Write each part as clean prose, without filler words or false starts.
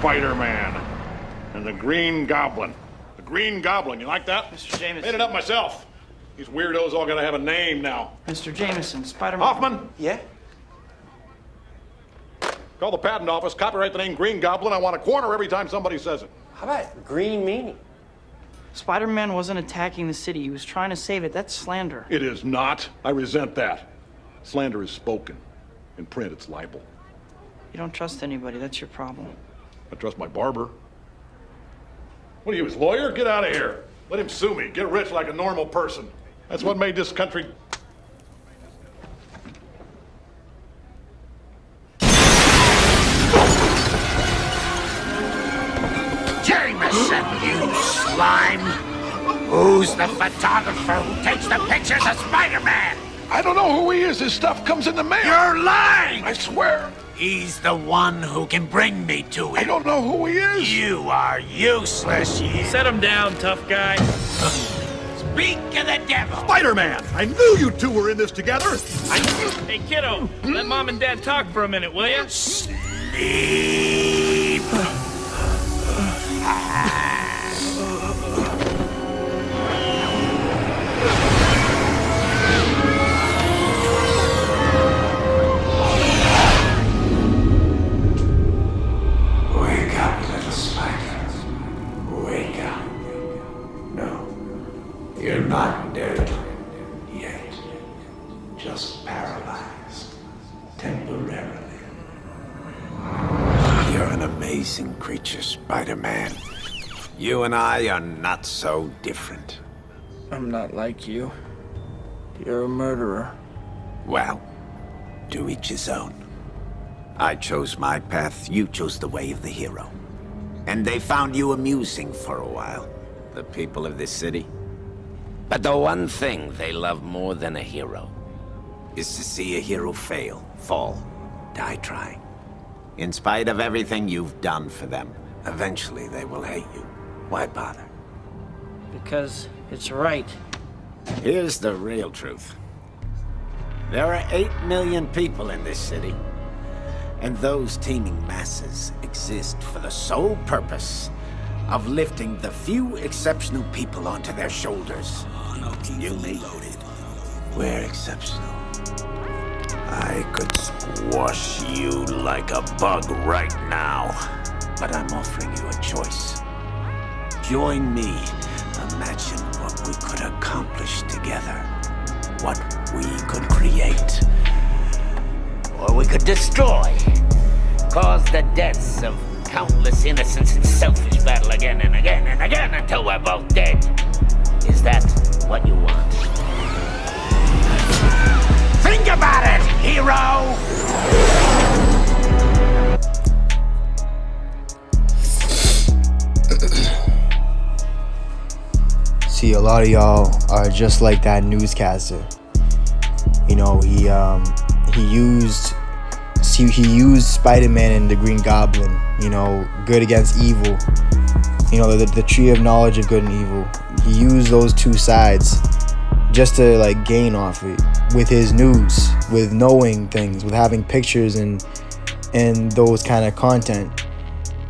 Spiderman and the Green Goblin. The Green Goblin, you like that? Mr. Jameson. Made it up myself. These weirdos all gotta have a name now. Mr. Jameson, Spiderman. Hoffman, Yeah? call the patent office, copyright the name Green Goblin. I want a quarter every time somebody says it. How about green meanie? Spider-Man wasn't attacking the city. He was trying to save it. That's slander. It is not. I resent that. Slander is spoken. In print, it's libel. You don't trust anybody. That's your problem. I trust my barber. What are you, his lawyer? Get out of here. Let him sue me. Get rich like a normal person. That's what made this country... Jameson, you slime! Who's the photographer who takes the pictures of Spider-Man? I don't know who he is. His stuff comes in the mail. You're lying! I swear. He's the one who can bring me to him. I don't know who he is. You are useless, you. Set him down, tough guy. Speak of the devil. Spider-Man! I knew you two were in this together. Hey, kiddo, let mom and dad talk for a minute, will ya? Sleep. Wake up, little spider. Wake up. No, you're not dead yet. Just paralyzed temporarily. You're an amazing creature, Spider-Man. You and I are not so different. I'm not like you. You're a murderer. Well, to each his own. I chose my path, you chose the way of the hero. And they found you amusing for a while, the people of this city. But the one thing they love more than a hero is to see a hero fail, fall, die trying. In spite of everything you've done for them, eventually they will hate you. Why bother? Because it's right. Here's the real truth. There are 8 million people in this city, and those teeming masses exist for the sole purpose of lifting the few exceptional people onto their shoulders. You, me, we're exceptional. I could squash you like a bug right now, but I'm offering you a choice. Join me. Imagine what we could accomplish together. What we could create. Or we could destroy. Cause the deaths of countless innocents in selfish battle again and again and again until we're both dead. Is that what you want? Think about it, hero! See, a lot of y'all are just like that newscaster. You know, he used Spider-Man and the Green Goblin, you know, good against evil. You know, the tree of knowledge of good and evil. He used those two sides just to like gain off it with his news, with knowing things, with having pictures and those kind of content.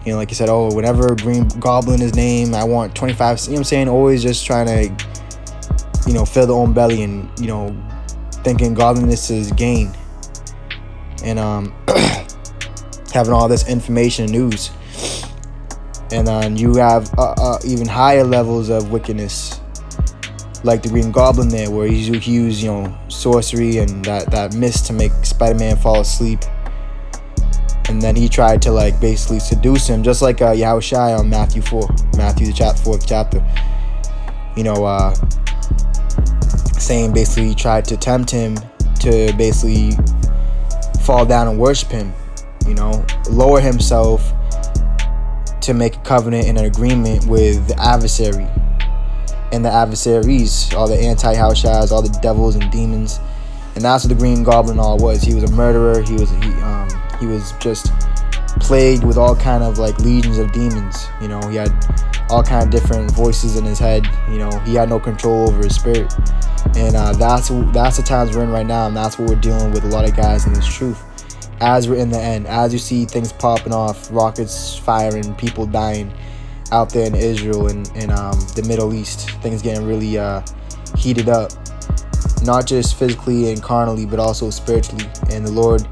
You know, like you said, oh, whenever Green Goblin is named, I want 25, you know what I'm saying? Always just trying to, you know, fill their own belly and, you know, thinking godliness is gain. And having all this information and news. And then you have even higher levels of wickedness, like the Green Goblin there, where he used, you know, sorcery and that mist to make Spider-Man fall asleep. And then he tried to like basically seduce him, just like Yahushua on Matthew the 4th chapter. You know, saying basically he tried to tempt him to basically fall down and worship him. You know, lower himself to make a covenant and an agreement with the adversary and the adversaries, all the anti-Yahushuas, all the devils and demons. And that's what the Green Goblin all was. He was a murderer. He was just plagued with all kind of like legions of demons. You know, he had all kind of different voices in his head. You know, he had no control over his spirit. And that's the times we're in right now, and that's what we're dealing with a lot of guys in this truth. as we're in the end, as you see things popping off, rockets firing, people dying out there in Israel and the Middle East, things getting really heated up, not just physically and carnally, but also spiritually. And the Lord,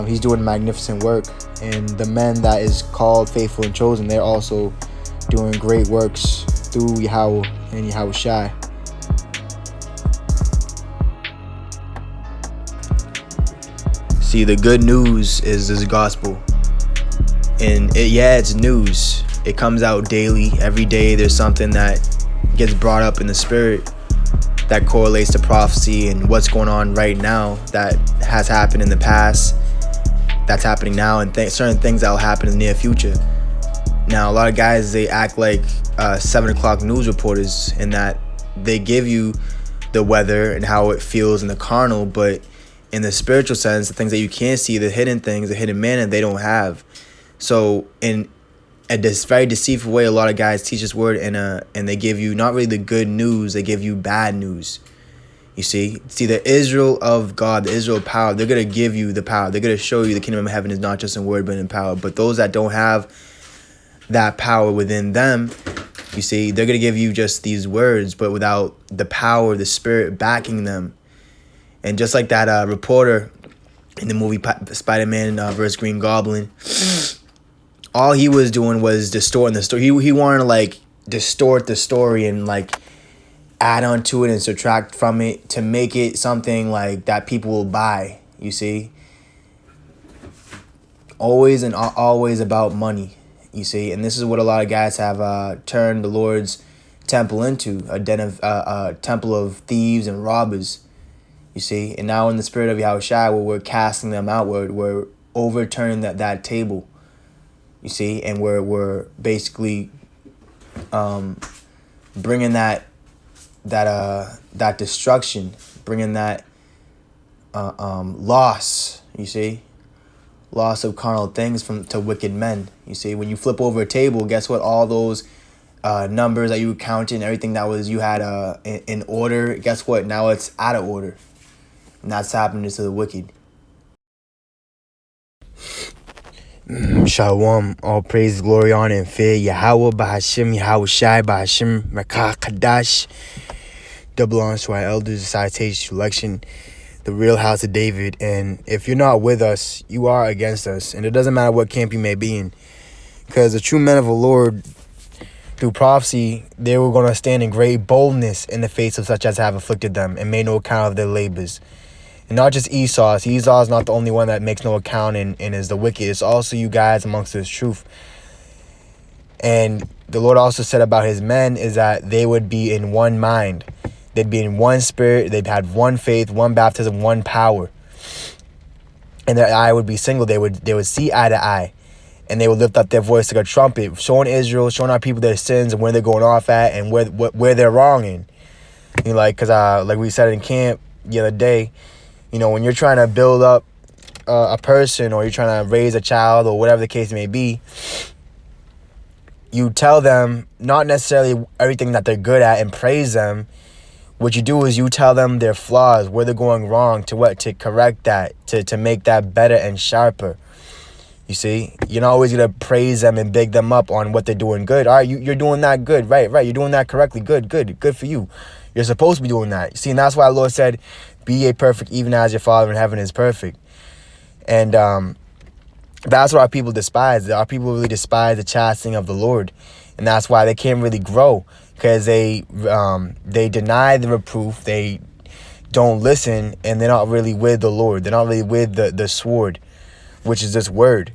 he's doing magnificent work, and the men that is called, faithful, and chosen, they're also doing great works through Yahweh and Yahweh Shai. See, the good news is this gospel, and it's news. It comes out daily. Every day there's something that gets brought up in the spirit that correlates to prophecy and what's going on right now, that has happened in the past, that's happening now, and certain things that will happen in the near future. Now, a lot of guys, they act like 7 o'clock news reporters, in that they give you the weather and how it feels in the carnal, but in the spiritual sense, the things that you can't see, the hidden things, the hidden manna, they don't have. So in this very deceitful way, a lot of guys teach this word, and they give you not really the good news, they give you bad news. You see, the Israel of God, the Israel of power, they're going to give you the power. They're going to show you the kingdom of heaven is not just in word, but in power. But those that don't have that power within them, you see, they're going to give you just these words, but without the power, the spirit backing them. And just like that reporter in the movie Spiderman versus Green Goblin, all he was doing was distorting the story. He wanted to like distort the story and like add on to it and subtract from it to make it something like that people will buy, you see. Always and always about money, you see. And this is what a lot of guys have turned the Lord's temple into, a temple of thieves and robbers. You see, and now in the spirit of Yahushua, where we're casting them outward, we're overturning that table. You see, and we're basically bringing that destruction, bringing that loss. You see, loss of carnal things to wicked men. You see, when you flip over a table, guess what? All those numbers that you were counting, everything that was you had in order. Guess what? Now it's out of order. And that's happening to the wicked. Shalom. All praise, glory, honor, and fear. Yahweh, Bahashim, Yahweh Shai, Bahashim, Rakah, Kadash. Double honors to our elders, the citation, election, the real house of David. And if you're not with us, you are against us. And it doesn't matter what camp you may be in. Because the true men of the Lord, through prophecy, they were going to stand in great boldness in the face of such as have afflicted them and made no account of their labors. And not just Esau. Esau is not the only one that makes no account and is the wicked. It's also you guys amongst this truth. And the Lord also said about his men is that they would be in one mind. They'd be in one spirit. They'd have one faith, one baptism, one power. And their eye would be single. They would see eye to eye. And they would lift up their voice like a trumpet, showing Israel, showing our people their sins and where they're going off at and where they're wrong in. You know, like, because like we said in camp the other day, you know, when you're trying to build up a person or you're trying to raise a child or whatever the case may be, you tell them not necessarily everything that they're good at and praise them. What you do is you tell them their flaws, where they're going wrong, to correct that, to make that better and sharper. You see, you're not always going to praise them and big them up on what they're doing good. All right, you're doing that good. Right. You're doing that correctly. Good for you. You're supposed to be doing that. See, and that's why the Lord said, be ye perfect even as your Father in heaven is perfect. And that's what our people despise. Our people really despise the chastening of the Lord. And that's why they can't really grow, because they deny the reproof. They don't listen, and they're not really with the Lord. They're not really with the sword, which is this word.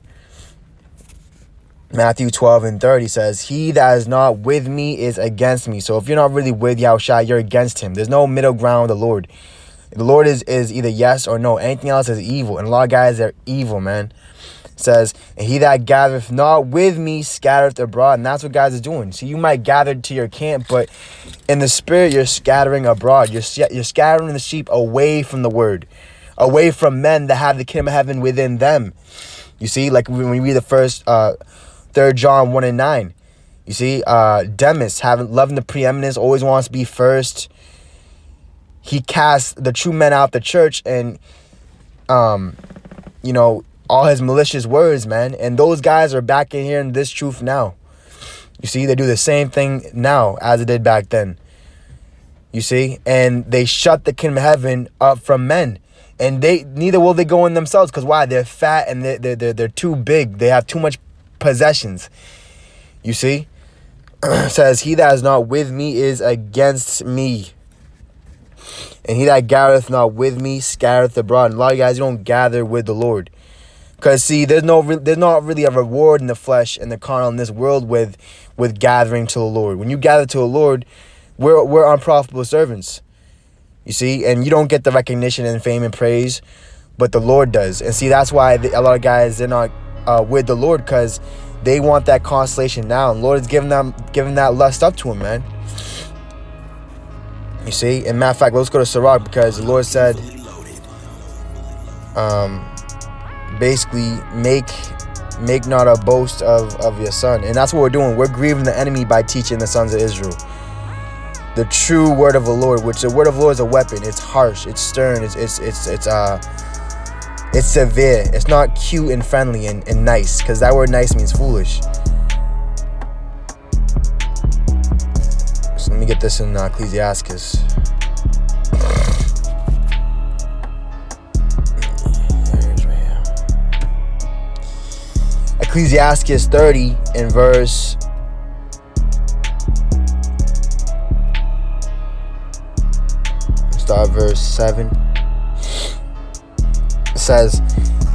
Matthew 12:30 says, he that is not with me is against me. So if you're not really with Yahushua, you're against him. There's no middle ground with the Lord. The Lord is either yes or no. Anything else is evil. And a lot of guys are evil, man. It says, and he that gathereth not with me scattereth abroad. And that's what guys are doing. So you might gather to your camp, but in the spirit, you're scattering abroad. You're scattering the sheep away from the word, away from men that have the kingdom of heaven within them. You see, like when we read the first 3 John 1:9. You see, Demas, loving the preeminence, always wants to be first. He casts the true men out the church, and all his malicious words, man. And those guys are back in here in this truth now. You see, they do the same thing now as it did back then. You see, and they shut the kingdom of heaven up from men, and neither will they go in themselves. Because why? They're fat and they're too big. They have too much possessions. You see, it says, "He that is not with me is against me, and he that gathereth not with me scattereth abroad." And a lot of you guys, you don't gather with the Lord, because see, there's not really a reward in the flesh and the carnal in this world with gathering to the Lord. When you gather to the Lord, we're unprofitable servants. You see, and you don't get the recognition and fame and praise, but the Lord does. And see, that's why a lot of guys, they're not with the Lord, because they want that consolation now. And the Lord is giving that lust up to him, man. You see, and matter of fact, let's go to Sirach, because the Lord said, basically, make not a boast of your son. And that's what we're doing. We're grieving the enemy by teaching the sons of Israel the true word of the Lord, which the word of the Lord is a weapon. It's harsh, it's stern, it's severe. It's not cute and friendly and nice, because that word nice means foolish. So let me get this in Ecclesiastes. Ecclesiastes 30 in verse verse 7. It says,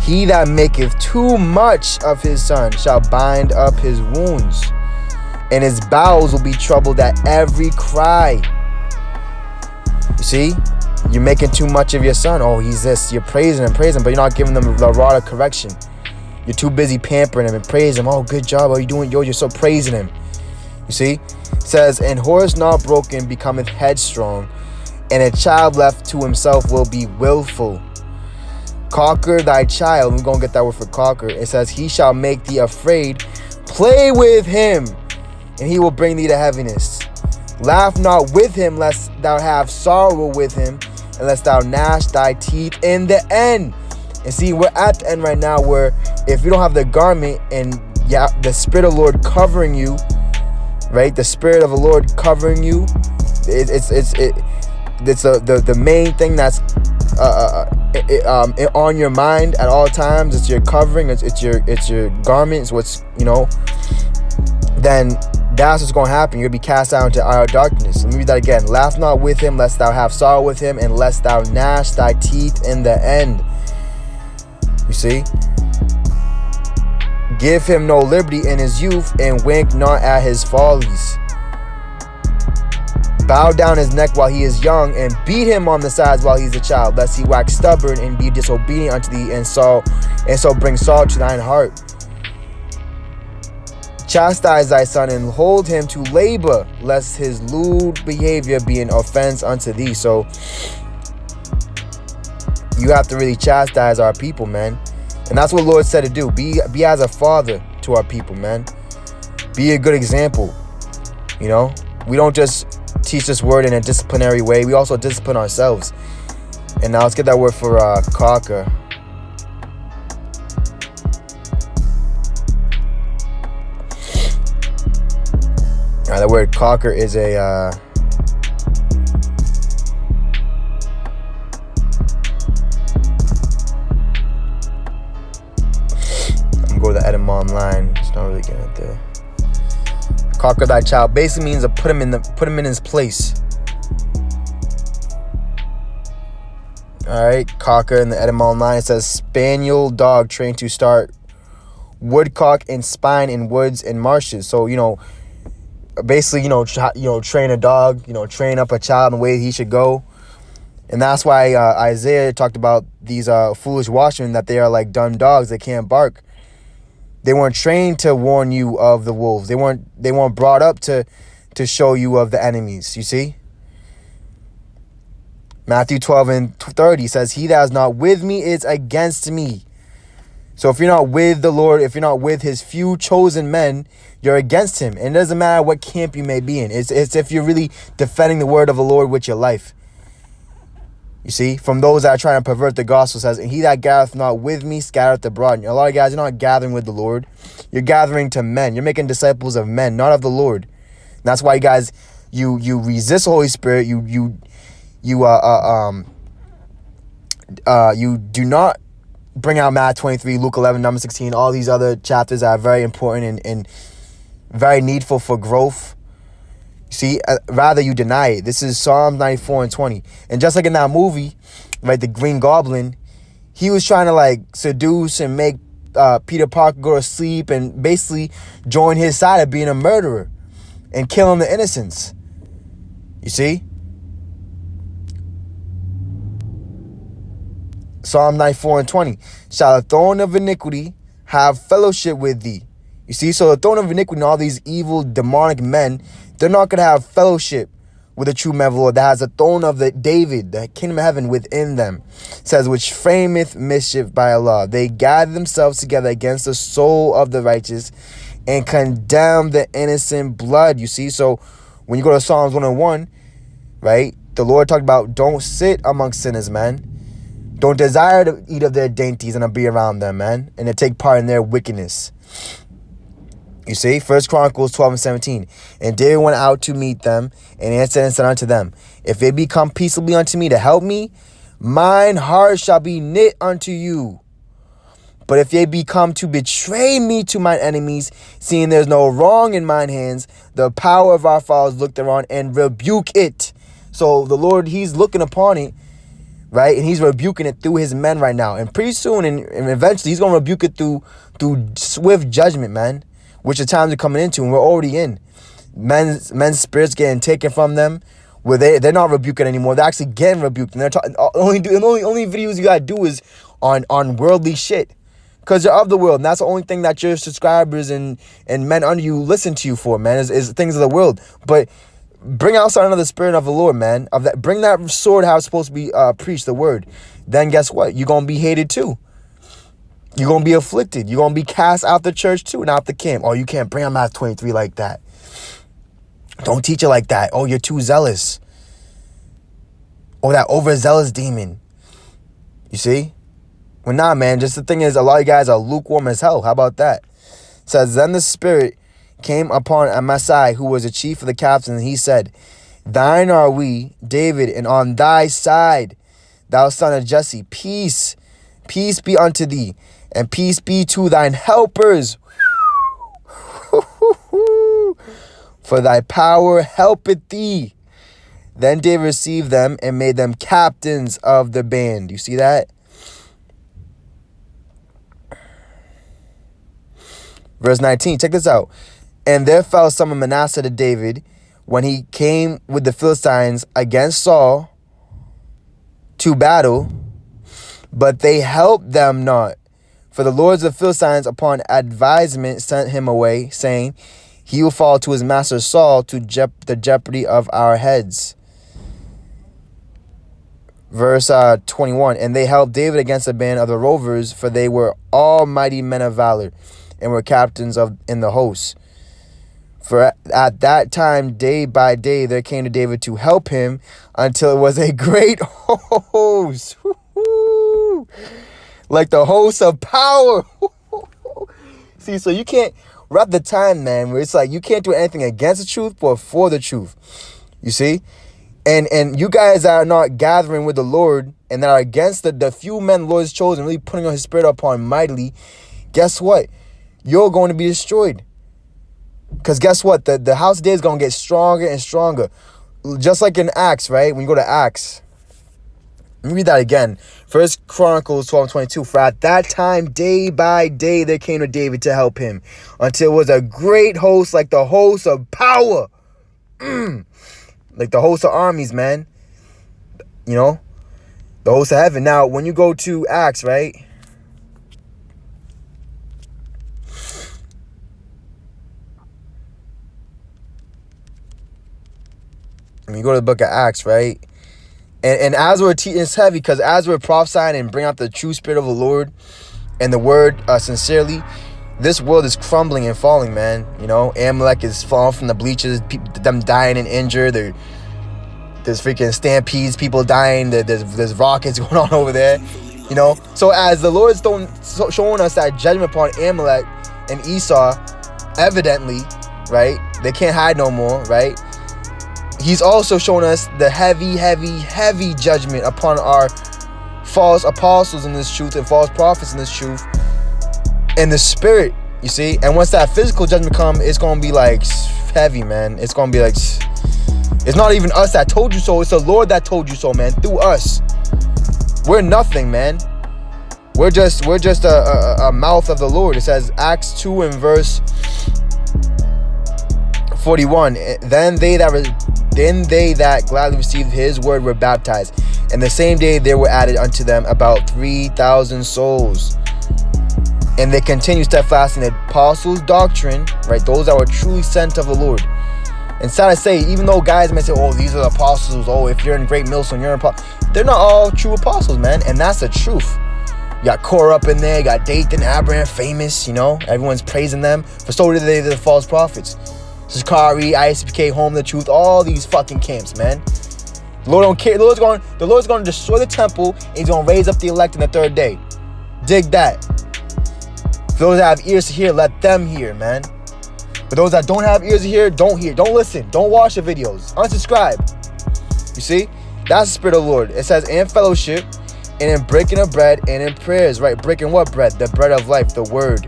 "He that maketh too much of his son shall bind up his wounds, and his bowels will be troubled at every cry." You see, you're making too much of your son. Oh, he's this. You're praising him, but you're not giving them the rod of correction. You're too busy pampering him and praising him. Oh, good job. Oh, you doing? You're so praising him. You see, it says, "And horse not broken becometh headstrong, and a child left to himself will be willful. Conquer thy child." We're going to get that word for conquer. It says, "He shall make thee afraid. Play with him, and he will bring thee to heaviness. Laugh not with him, lest thou have sorrow with him, and lest thou gnash thy teeth in the end." And see, we're at the end right now, where if you don't have the garment and the Spirit of the Lord covering you, right? The Spirit of the Lord covering you, it's the main thing that's on your mind at all times. It's your covering. It's your garments. Then that's what's going to happen. You're going to be cast out into outer darkness. Let me read that again. "Laugh not with him, lest thou have sorrow with him, and lest thou gnash thy teeth in the end." You see? "Give him no liberty in his youth, and wink not at his follies. Bow down his neck while he is young, and beat him on the sides while he is a child, lest he wax stubborn and be disobedient unto thee, and so bring sorrow to thine heart. Chastise thy son, and hold him to labor, lest his lewd behavior be an offense unto thee." So you have to really chastise our people, man. And that's what the Lord said to do. Be as a father to our people, man. Be a good example. We don't just teach this word in a disciplinary way. We also discipline ourselves. And now let's get that word for conquer. The word conquer is a go to the Edom online. It's not really getting it there. Conquer thy child basically means to put him in his place. All right, conquer in the Edom online. It says, "Spaniel dog trained to start, woodcock and spine in woods and marshes." So basically, train a dog. Train up a child in the way he should go. And that's why Isaiah talked about these foolish watchmen, that they are like dumb dogs. They can't bark. They weren't trained to warn you of the wolves. They weren't brought up to show you of the enemies. You see? Matthew 12 and 30 says, "He that is not with me is against me." So if you're not with the Lord, if you're not with his few chosen men, you're against him. And it doesn't matter what camp you may be in. It's if you're really defending the word of the Lord with your life. You see, from those that are trying to pervert the gospel, says, and he that gathereth not with me scattereth abroad. And a lot of guys, you're not gathering with the Lord. You're gathering to men. You're making disciples of men, not of the Lord. And that's why you guys, you resist the Holy Spirit. You do not bring out Matthew 23, Luke 11, number 16, all these other chapters that are very important and very needful for growth. See, rather you deny it. This is Psalms 94 and 20. And just like in that movie, right, the Green Goblin, he was trying to like seduce and make Peter Parker go to sleep and basically join his side of being a murderer and killing the innocents. You see? Psalm 94 and 20. Shall the throne of iniquity have fellowship with thee? You see, so the throne of iniquity and all these evil demonic men, they're not going to have fellowship with the true man of the Lord that has the throne of the David, the kingdom of heaven within them. It says, which frameth mischief by Allah. They gather themselves together against the soul of the righteous and condemn the innocent blood. You see, so when you go to Psalms 101, right, the Lord talked about don't sit amongst sinners, man. Don't desire to eat of their dainties and to be around them, man, and to take part in their wickedness. You see, 1 Chronicles 12 and 17. And David went out to meet them and answered and said unto them, if they become peaceably unto me to help me, mine heart shall be knit unto you. But if they become to betray me to mine enemies, seeing there's no wrong in mine hands, the power of our fathers look thereon and rebuke it. So the Lord, he's looking upon it, right? And he's rebuking it through his men right now. And pretty soon and eventually he's going to rebuke it through swift judgment, man. Which the times are coming into, and we're already in. Men's spirits getting taken from them, where they're not rebuking anymore. They're actually getting rebuked, and they're talking. Only videos you gotta do is on worldly shit, because you're of the world, and that's the only thing that your subscribers and men under you listen to you for, man. Is things of the world. But bring outside another spirit of the Lord, man. Of that, bring that sword how it's supposed to be preached, the word. Then guess what? You're gonna be hated too. You're going to be afflicted. You're going to be cast out the church too and out the camp. Oh, you can't bring them out 23 like that. Don't teach it like that. Oh, you're too zealous. Oh, that overzealous demon. You see? Well, nah, man. Just the thing is, a lot of you guys are lukewarm as hell. How about that? It says, then the Spirit came upon Amasai, who was the chief of the captains, and he said, thine are we, David, and on thy side, thou son of Jesse, peace. Peace be unto thee, and peace be to thine helpers. For thy power helpeth thee. Then David received them and made them captains of the band. You see that? Verse 19, check this out. And there fell some of Manasseh to David when he came with the Philistines against Saul to battle, but they helped them not. For the lords of the Philistines upon advisement sent him away, saying, he will fall to his master Saul to the jeopardy of our heads. Verse 21, and they helped David against a band of the rovers, for they were all mighty men of valor, and were captains in the hosts. For at that time, day by day, there came to David to help him, until it was a great host. Like the host of power. See, so you can't, we're at the time, man, where it's like you can't do anything against the truth, but for the truth. You see? And you guys that are not gathering with the Lord and that are against the few men the Lord has chosen, really putting on his spirit upon mightily, guess what? You're going to be destroyed. Because guess what? The house of David is going to get stronger and stronger. Just like in Acts, right? When you go to Acts. Let me read that again. 1 Chronicles 12:22. For at that time, day by day, there came to David to help him, until it was a great host, like the host of power. Like the host of armies, man. You know? The host of heaven. Now, when you go to Acts, right? When you go to the book of Acts, right? And as we're teaching, it's heavy because as we're prophesying and bring out the true spirit of the Lord and the word sincerely, this world is crumbling and falling, man. You know, Amalek is falling from the bleachers, them dying and injured. There's freaking stampedes, people dying. There's rockets going on over there. You know, so as the Lord's showing us that judgment upon Amalek and Esau, evidently, right? They can't hide no more, right? He's also showing us the heavy judgment upon our false apostles in this truth and false prophets in this truth and the spirit, you see? And once that physical judgment comes, it's going to be like heavy, man. It's going to be like, it's not even us that told you so. It's the Lord that told you so, man, through us. We're nothing, man. We're just a mouth of the Lord. It says Acts 2 and verse 41. Then they that gladly received his word were baptized, and the same day there were added unto them about 3,000 souls. And they continued steadfast in the apostles' doctrine, right? Those that were truly sent of the Lord. And sad to say, even though guys may say, oh, these are the apostles, oh, if you're in Great Millstone, you're an apostle. They're not all true apostles, man. And that's the truth. You got Korah up in there, you got Dathan, Abraham, famous, you know. Everyone's praising them. For so did they the false prophets. Zachari, ISPK, Home of the Truth, all these fucking camps, man. The Lord don't care. The Lord's going to destroy the temple, and he's going to raise up the elect on the third day. Dig that. For those that have ears to hear, let them hear, man. For those that don't have ears to hear, don't hear. Don't listen. Don't watch the videos. Unsubscribe. You see? That's the Spirit of the Lord. It says, in fellowship, and in breaking of bread, and in prayers. Right? Breaking what bread? The bread of life, the word.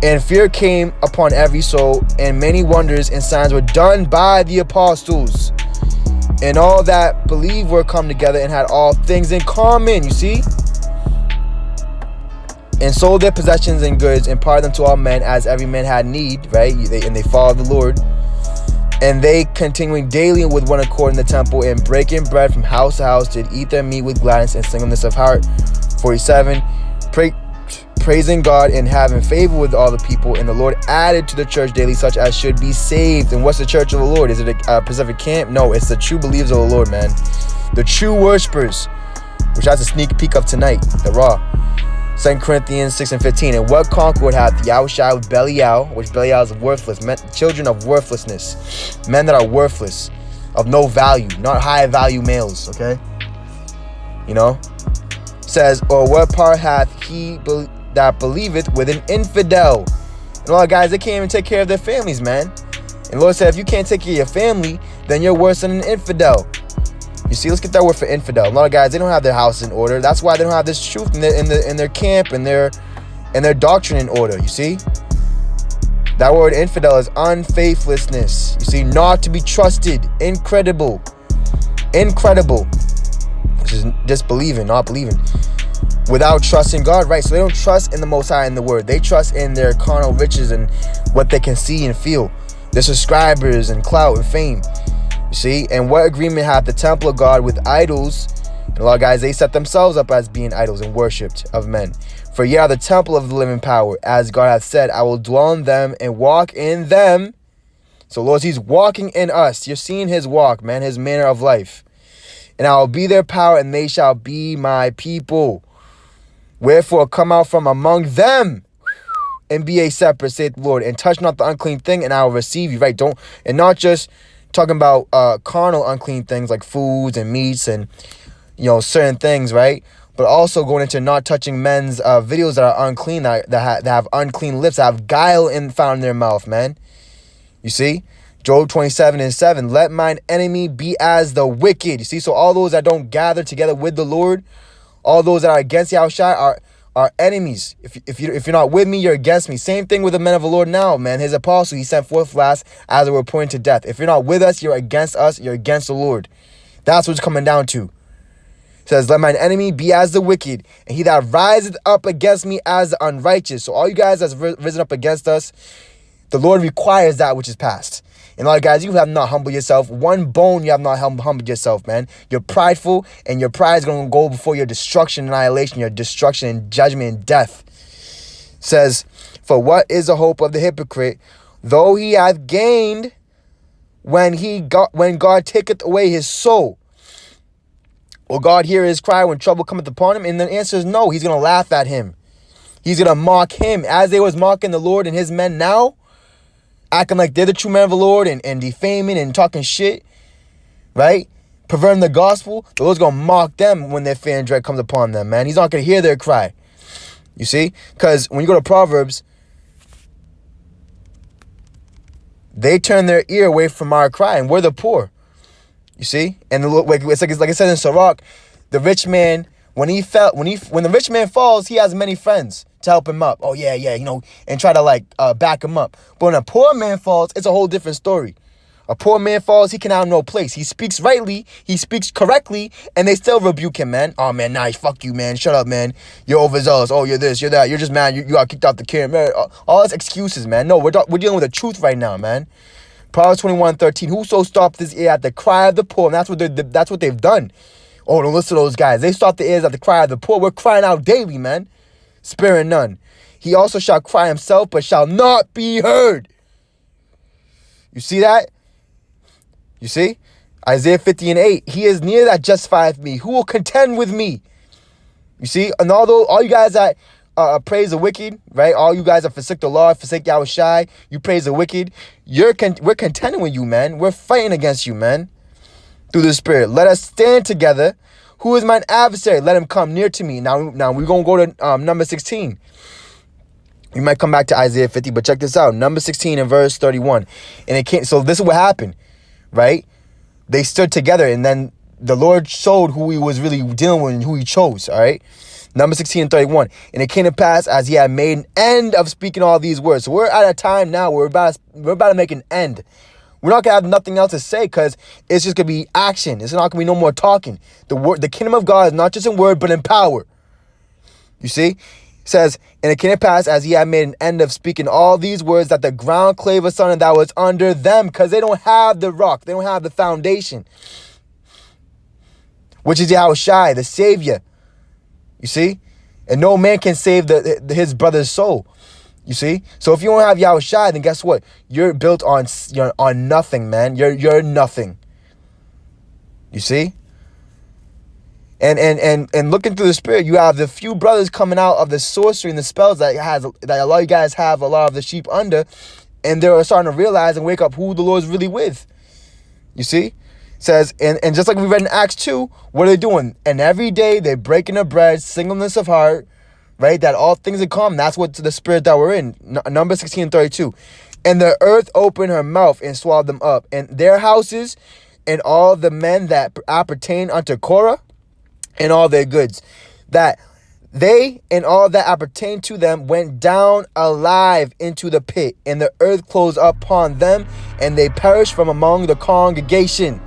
And fear came upon every soul, and many wonders and signs were done by the apostles. And all that believed were come together and had all things in common. You see? And sold their possessions and goods and parted them to all men as every man had need, right? And they followed the Lord. And they continuing daily with one accord in the temple and breaking bread from house to house did eat their meat with gladness and singleness of heart. 47. Praising God and having favor with all the people. And the Lord added to the church daily such as should be saved. And what's the church of the Lord? Is it a Pacific camp? No, it's the true believers of the Lord, man. The true worshipers, which has a sneak peek of tonight, the Raw. 2 Corinthians 6 and 15. And what concord hath Yahushua with Belial, which Belial is worthless, children of worthlessness, men that are worthless, of no value, not high value males, okay? You know? Says, or what part hath he that believeth with an infidel? And a lot of guys, they can't even take care of their families, man. And the Lord said, if you can't take care of your family, then you're worse than an infidel. You see, let's get that word for infidel. A lot of guys, they don't have their house in order. That's why they don't have this truth in their camp and their doctrine in order. You see, that word infidel is unfaithlessness. You see, not to be trusted, incredible, which is disbelieving, not believing, without trusting God, right? So they don't trust in the Most High in the Word. They trust in their carnal riches and what they can see and feel, their subscribers and clout and fame. You see, and what agreement hath the temple of God with idols? And a lot of guys, they set themselves up as being idols and worshipped of men. For ye are the temple of the living power, as God hath said, I will dwell in them and walk in them. So Lord, he's walking in us. You're seeing his walk, man, his manner of life. And I will be their power, and they shall be my people. Wherefore come out from among them and be a separate, saith the Lord, and touch not the unclean thing, and I will receive you. Right? Don't, and not just talking about carnal unclean things like foods and meats and, you know, certain things, right? But also going into not touching men's videos that are unclean, that have unclean lips, that have guile found in their mouth, man. You see? Job 27 and 7. Let mine enemy be as the wicked. You see? So all those that don't gather together with the Lord, all those that are against Yahushua are enemies. If you're not with me, you're against me. Same thing with the men of the Lord now, man. His apostle, he sent forth last as they were pointing to death. If you're not with us, you're against us. You're against the Lord. That's what it's coming down to. It says, let mine enemy be as the wicked, and he that riseth up against me as the unrighteous. So all you guys that's risen up against us, the Lord requires that which is past. And a lot of guys, you have not humbled yourself. One bone you have not humbled yourself, man. You're prideful, and your pride is going to go before your destruction, annihilation, your destruction and judgment and death. It says, for what is the hope of the hypocrite, though he hath gained when God taketh away his soul? Will God hear his cry when trouble cometh upon him? And the answer is no. He's going to laugh at him. He's going to mock him as they was mocking the Lord and his men now, acting like they're the true men of the Lord and defaming and talking shit, right? perverting the gospel, the Lord's going to mock them when their fear and dread comes upon them, man. He's not going to hear their cry. You see? Because when you go to Proverbs, they turn their ear away from our cry, and we're the poor. You see? And it's like it says in Sirach, the rich man, when the rich man falls, he has many friends to help him up. Oh, yeah, you know, and try to back him up. But when a poor man falls, it's a whole different story. A poor man falls, he can have no place. He speaks rightly, he speaks correctly, and they still rebuke him, man. Oh, man, nice, fuck you, man. Shut up, man. You're overzealous. Oh, you're this, you're that. You're just mad. You got kicked off the camp, man. All those excuses, man. No, we're dealing with the truth right now, man. Proverbs 21:13. Whoso stopped his ear at the cry of the poor, and that's what they've done. Oh, don't listen to those guys. They stopped their ears at the cry of the poor. We're crying out daily, man. Sparing none. He also shall cry himself, but shall not be heard. You see that? You see? Isaiah 50:8. He is near that justifieth me. Who will contend with me? You see? And although all you guys that praise the wicked, right? All you guys that forsake the Lord, forsake Yahushai, you praise the wicked. We're contending with you, man. We're fighting against you, man. Through the Spirit. Let us stand together. Who is mine adversary? Let him come near to me. Now we're going to go to number 16. We might come back to Isaiah 50, but check this out. Number 16 and verse 31. And it came, so this is what happened, right? They stood together, and then the Lord showed who he was really dealing with and who he chose, all right? Number 16 and 31. And it came to pass as he had made an end of speaking all these words. So we're at a time now where we're about to make an end. We're not going to have nothing else to say because it's just going to be action. It's not going to be no more talking. The kingdom of God is not just in word, but in power. You see? It says, and it came to pass as he had made an end of speaking all these words that the ground clave asunder that was under them, because they don't have the rock. They don't have the foundation, which is Yahushai, the Savior. You see? And no man can save his brother's soul. You see? So if you don't have Yahushai, then guess what? You're built on nothing, man. You're nothing. You see? And looking through the Spirit, you have the few brothers coming out of the sorcery and the spells that a lot of you guys have a lot of the sheep under, and they're starting to realize and wake up who the Lord's really with. You see? It says, and just like we read in Acts 2, what are they doing? And every day they're breaking the bread, singleness of heart, right? That all things are common. That's what the Spirit that we're in. Number 16 and 32. And the earth opened her mouth and swallowed them up, and their houses, and all the men that appertain unto Korah, and all their goods, that they and all that appertain to them went down alive into the pit, and the earth closed upon them, and they perished from among the congregation.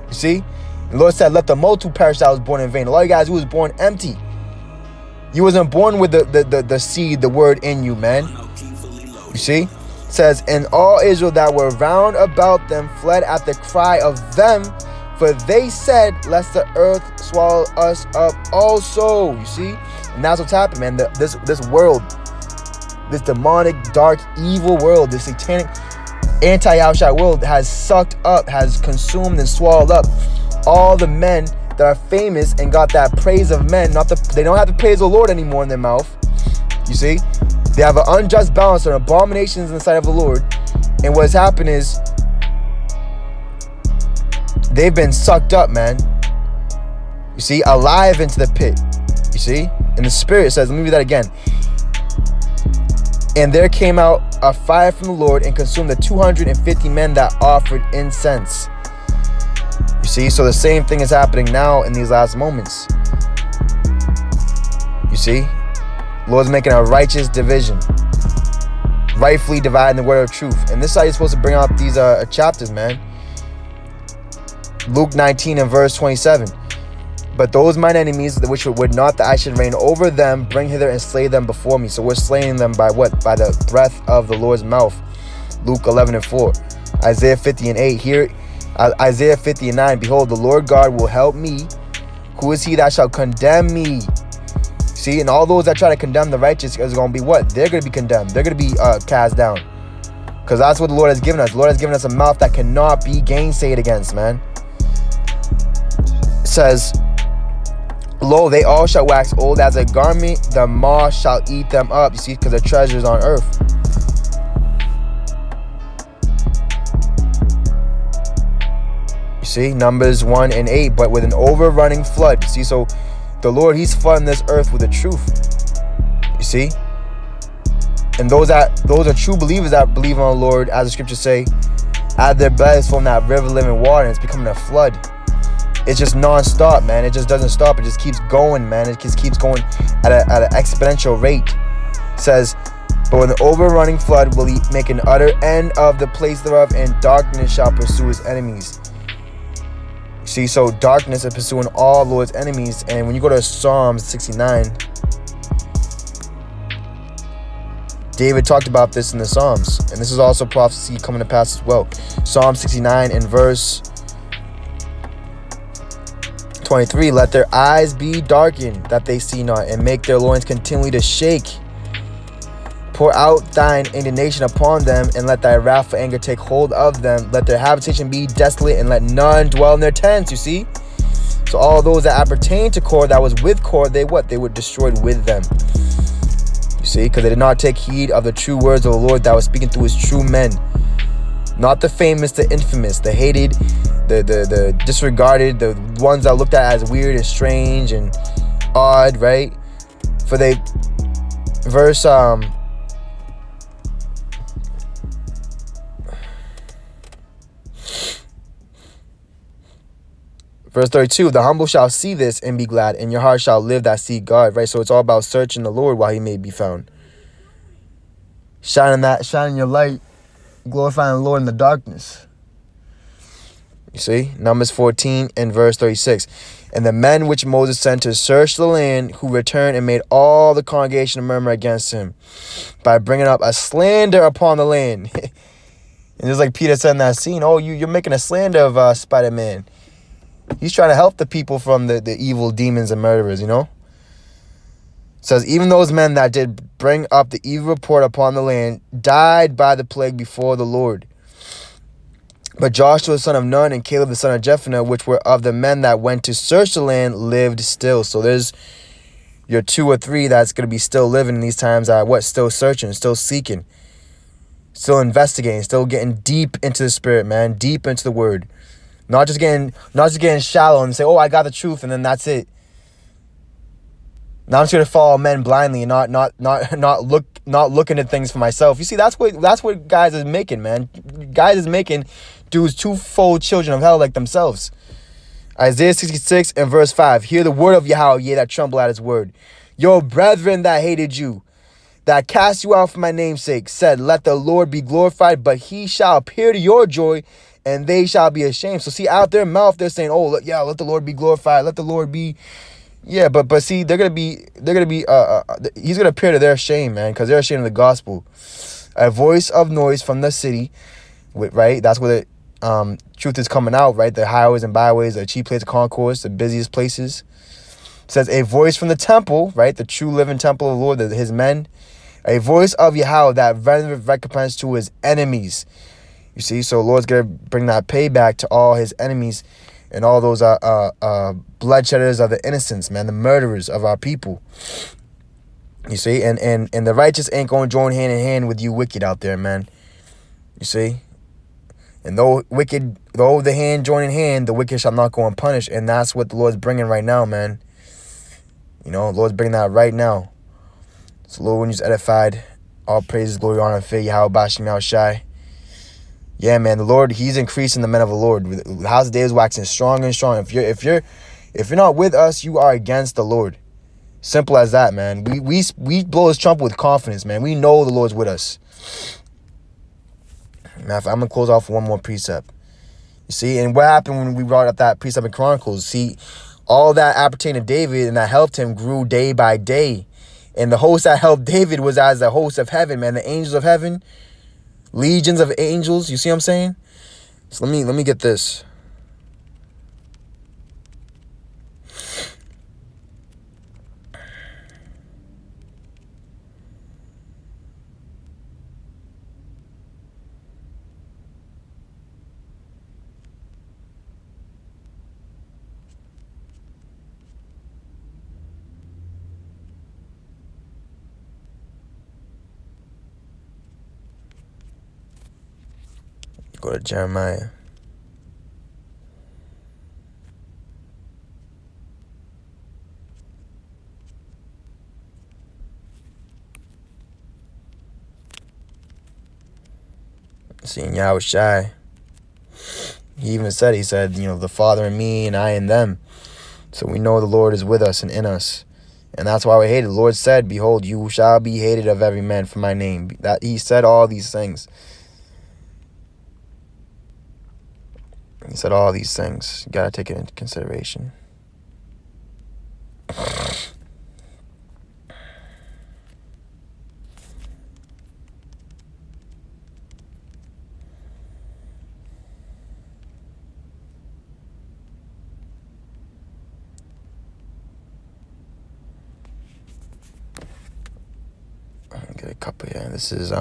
You see? The Lord said, let the multitude perish that was born in vain. A lot of you guys who was born empty. You wasn't born with the seed, the word in you, man. You see? It says, and all Israel that were round about them fled at the cry of them, for they said, lest the earth swallow us up also. You see? And that's what's happened, man. This world, this demonic, dark, evil world, this satanic, anti-Yahushua world has sucked up, has consumed and swallowed up all the men that are famous and got that praise of men. They don't have the praise of the Lord anymore in their mouth. You see? They have an unjust balance and abominations in the sight of the Lord. And what's happened is they've been sucked up, man. You see? Alive into the pit. You see? And the Spirit says, let me read that again. And there came out a fire from the Lord and consumed the 250 men that offered incense. You see? So the same thing is happening now in these last moments. You see? The Lord's making a righteous division. Rightfully dividing the word of truth. And this is how you're supposed to bring out these chapters, man. Luke 19 and verse 27. But those mine enemies, which would not that I should reign over them, bring hither and slay them before me. So we're slaying them by what? By the breath of the Lord's mouth. Luke 11 and 4. Isaiah 50 and 8. Here, Isaiah 50 and 9. Behold, the Lord God will help me. Who is he that shall condemn me? See, and all those that try to condemn the righteous is going to be what? They're going to be condemned. They're going to be cast down. Because that's what the Lord has given us. The Lord has given us a mouth that cannot be gainsaid against, man. It says, lo, they all shall wax old as a garment. The moth shall eat them up. You see, because the treasures on earth. You see, Numbers 1 and 8. But with an overrunning flood. See, so the Lord, he's flooding this earth with the truth. You see? And those are true believers that believe on the Lord, as the scriptures say, out of their bellies from that river of living water, and it's becoming a flood. It's just non-stop, man. It just doesn't stop. It just keeps going, man. It just keeps going at an exponential rate. It says, but with an overrunning flood will he make an utter end of the place thereof, and darkness shall pursue his enemies. See, so darkness is pursuing all Lord's enemies. And when you go to Psalms 69, David talked about this in the Psalms, and this is also prophecy coming to pass as well. Psalm 69 in verse 23, let their eyes be darkened that they see not, and make their loins continually to shake. Pour out thine indignation upon them, and let thy wrathful anger take hold of them. Let their habitation be desolate, and let none dwell in their tents. You see? So all those that appertain to Korah, that was with Korah, they were destroyed with them. You see? Because they did not take heed of the true words of the Lord that was speaking through his true men. Not the famous, the infamous, the hated, the disregarded, the ones that looked at as weird and strange and odd, right? For they, verse 32, the humble shall see this and be glad, and your heart shall live that seek God, right? So it's all about searching the Lord while he may be found. Shining your light, glorifying the Lord in the darkness. You see? Numbers 14 and verse 36. And the men which Moses sent to search the land, who returned and made all the congregation murmur against him, by bringing up a slander upon the land. And just like Peter said in that scene, oh, you're making a slander of Spiderman. He's trying to help the people from the evil demons and murderers, you know? It says, even those men that did bring up the evil report upon the land died by the plague before the Lord. But Joshua the son of Nun and Caleb the son of Jephunneh, which were of the men that went to search the land, lived still. So there's your 2 or 3 that's going to be still living in these times, still searching, still seeking, still investigating, still getting deep into the spirit, man, deep into the word. Not just getting shallow and say, oh, I got the truth, and then that's it. Now I'm just gonna follow men blindly and not looking at things for myself. You see, that's what guys is making, man. Guys is making dudes twofold children of hell like themselves. Isaiah 66 and verse 5. Hear the word of Yahweh, ye that tremble at his word. Your brethren that hated you, that cast you out for my name's sake, said, let the Lord be glorified, but he shall appear to your joy, and they shall be ashamed. So see, out their mouth, they're saying, oh, yeah, let the Lord be glorified. Let the Lord be, yeah, but see, he's going to appear to their shame, man, because they're ashamed of the gospel. A voice of noise from the city, right? That's where the truth is coming out, right? The highways and byways, the chief places of concourse, the busiest places. It says a voice from the temple, right? The true living temple of the Lord, his men. A voice of Yahweh that renders recompense to his enemies. You see, so the Lord's going to bring that payback to all his enemies and all those bloodshedders of the innocents, man, the murderers of our people. You see, and the righteous ain't going to join hand in hand with you wicked out there, man. You see? And though the hand join in hand, the wicked shall not go unpunished. And that's what the Lord's bringing right now, man. You know, the Lord's bringing that right now. So, Lord, when you're edified, all praises, glory, honor, and fear, Yahweh, Bashim, Yahweh Shai. Yeah, man, the Lord, he's increasing the men of the Lord. The house of David is waxing stronger and stronger. If you're not with us, you are against the Lord. Simple as that, man. We blow his trumpet with confidence, man. We know the Lord's with us. Now, I'm going to close off with one more precept. You see, and what happened when we brought up that precept in Chronicles? See, all that appertained to David and that helped him grew day by day. And the host that helped David was as the host of heaven, man. The angels of heaven, legions of angels. You see what I'm saying? So let me get this. Go to Jeremiah. Seeing Yahushua, he even said, the Father in me and I in them. So we know the Lord is with us and in us. And that's why we hate it. The Lord said, behold, you shall be hated of every man for my name. That he said all these things. He said all these things. You got to take it into consideration. Get a couple here. This is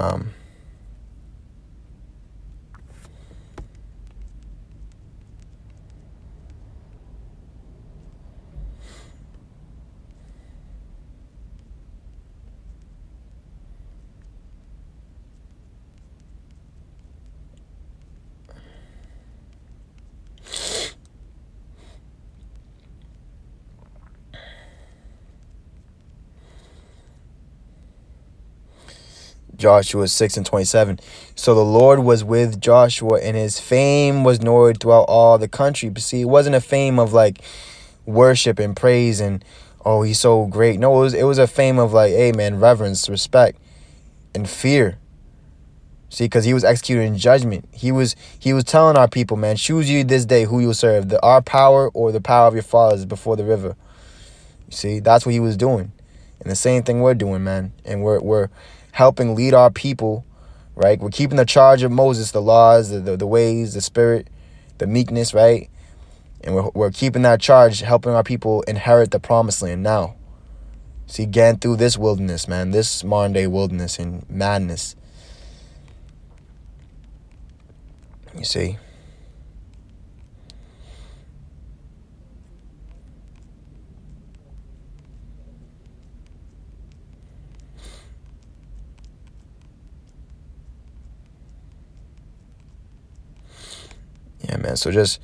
Joshua 6:27. So the Lord was with Joshua, and his fame was known throughout all the country. But see, it wasn't a fame of like worship and praise and, oh, he's so great. No, it was a fame of like, hey man, reverence, respect, and fear. See, because he was executing judgment. He was telling our people, man, choose you this day who you will serve, our power or the power of your fathers before the river. You see, that's what he was doing. And the same thing we're doing, man. And we're helping lead our people, right? We're keeping the charge of Moses, the laws, the ways, the spirit, the meekness, right? And we're keeping that charge, helping our people inherit the promised land now. See, getting through this wilderness, man, this modern day wilderness and madness. You see? Yeah, man. So just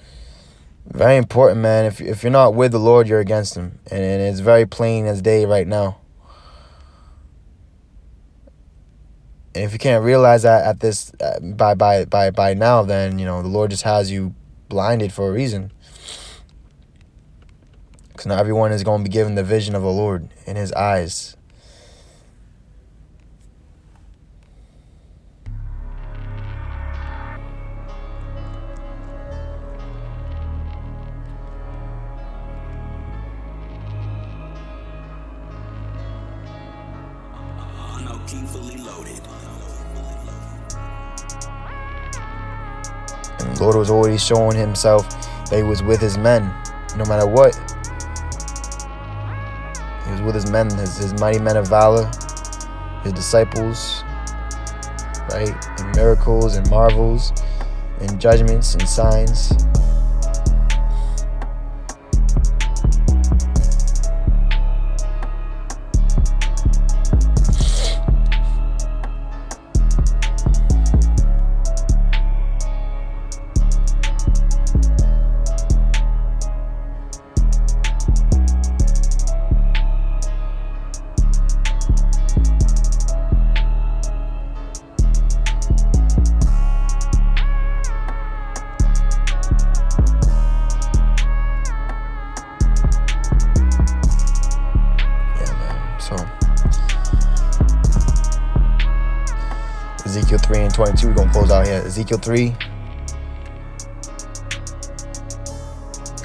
very important, man. If you're not with the Lord, you're against him. And it's very plain as day right now. And if you can't realize that at this by now, then, the Lord just has you blinded for a reason. Because not everyone is going to be given the vision of the Lord in his eyes. And the Lord was already showing himself that he was with his men, no matter what. He was with his men, his mighty men of valor, his disciples, right? And miracles and marvels and judgments and signs. Ezekiel 3:22, we're going to close out here. Ezekiel 3.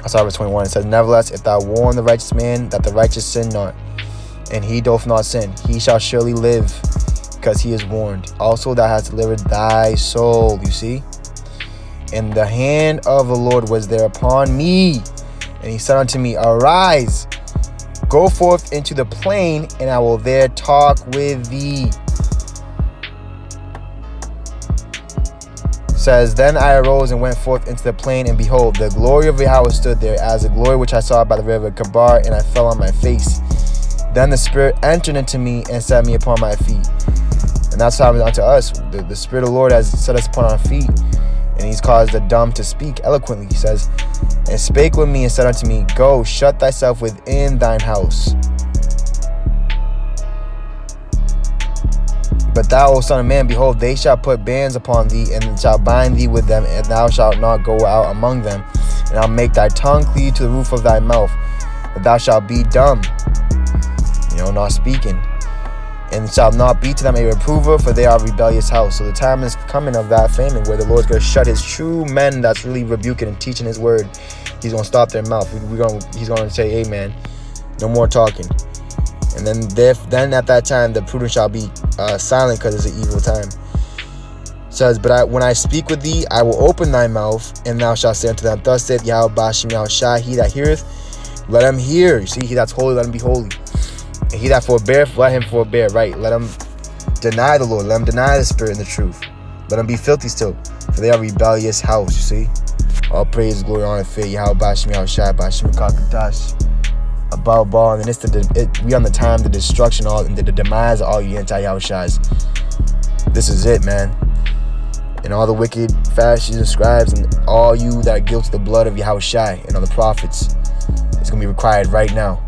I'll start with 21. It says, nevertheless, if thou warn the righteous man that the righteous sin not, and he doth not sin, he shall surely live, because he is warned. Also thou hast delivered thy soul, you see? And the hand of the Lord was there upon me, and he said unto me, arise, go forth into the plain, and I will there talk with thee. Says, then I arose and went forth into the plain, and behold, the glory of Yahweh stood there, as the glory which I saw by the river Kabar, and I fell on my face. Then the Spirit entered into me and set me upon my feet. And that's what happened unto us. The Spirit of the Lord has set us upon our feet, and he's caused the dumb to speak eloquently. He says, and spake with me and said unto me, go, shut thyself within thine house. But thou, O son of man, behold, they shall put bands upon thee, and shall bind thee with them, and thou shalt not go out among them. And I'll make thy tongue cleave to the roof of thy mouth, that thou shalt be dumb, not speaking, and shalt not be to them a reprover, for they are a rebellious house. So the time is coming of that famine where the Lord's going to shut his true men that's really rebuking and teaching his word. He's going to stop their mouth. He's going to say, amen, no more talking. And then at that time, the prudent shall be silent, because it's an evil time. It says, but when I speak with thee, I will open thy mouth, and thou shalt say unto them, thus saith Yahweh Bashem Yahushua, he that heareth, let him hear. You see, he that's holy, let him be holy. And he that forbeareth, let him forbear. Right, let him deny the Lord, let him deny the Spirit and the truth. Let him be filthy still, for they are a rebellious house. You see, all praise, glory, honor, faith, Yahweh Bashem Yahushua, Bashem Kakadash. Above all, and we on the time, the destruction, and the demise of all you anti-Yahushas. This is it, man. And all the wicked Pharisees and scribes, and all you that are guilty of the blood of Yahushai and all the prophets, it's going to be required right now.